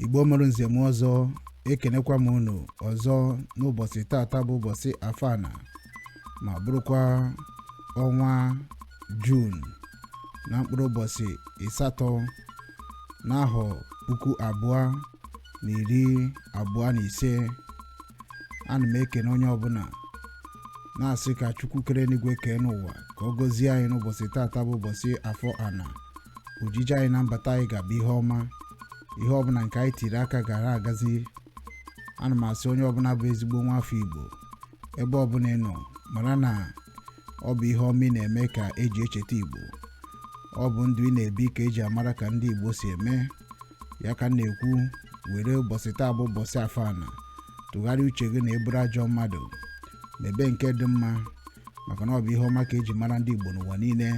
Igbo mụrụ nze m ọzọ ekenekwa m unu ọzọ n'ụbọchị tata bụ ụbọchị Afana ma bụrụkwa ọnwa Jun na mkpụrụ ụbọchị 8 n'ahọ 2025. Ana m ekene onye ọbụla na-asị ka Chukwu kere n'igwe kee n'ụwa ka ọ gọzie anyị n'ụbọchị tata bụ ụbọchị afọ ana. Ojije anyị na mbata anyị ga-abụ ihe ọma, ihe ọbụla nke anyị tiri aka gara agazi. Ana m asị onye ọbụla bụ ezigbo nwa afọ Igbo ebe ọbụla ị nọ mara na ọ bụ ihe ọma ị na-eme ka eji echeta Igbo. Ọ bụ ndụ ị na-ebi ka eji amara ka ndị Igbo si eme ya. Ka m na-ekwu, were ụbọchị taa bụ ụbọchị afọ ana tụgharịa uche gị na eburu ajọ mmadụ mebe nke dị mma, maka na ọ bụ ihe ọma ka eji mara ndị Igbo n'ụwa niile.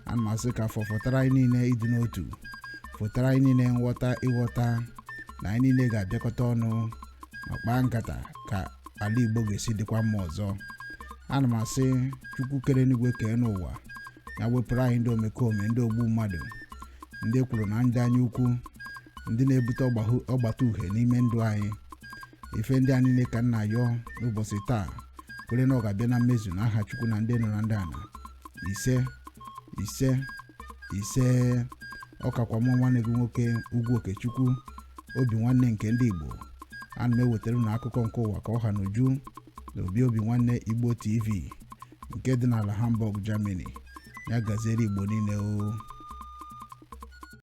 Ana m asị ka afọ fọtara anyị niile ịdị n'otu, fọtara anyị niile nghọta ịghọta na anyị niile ga-abịakọta ọnụ ma kpaa nkata ka ala Igbo ga-esi dịkwa mma ọzọ. Ana m asị Chukwu kere n'igwe kee n'ụwa ya wepụrụ anyị ndị omekome, ndị ogbu mmadụ, ndị kwuru na ndị anya ukwu, ndị na-ebute ọgbata uhie n'ime ndụ anyị. Ife ndị a niile ka nna yọọ n'ụbọchị taa, kwere na ọ ga-abịa na mmezu n'aha Chukwu na ndị nọ na ndị ana. Ise ise ise. Ọkakwa mụ nwanne gị nwoke Ugwu Okechukwu, Obinwanne nke ndị Igbo. Ana m ewetara unu akụkọ nke ụwa ka ọha n'uju na Obinwanne Igbo TV nke dị n'ala Hamburg, Germany. Ya gaziere Igbo niile o.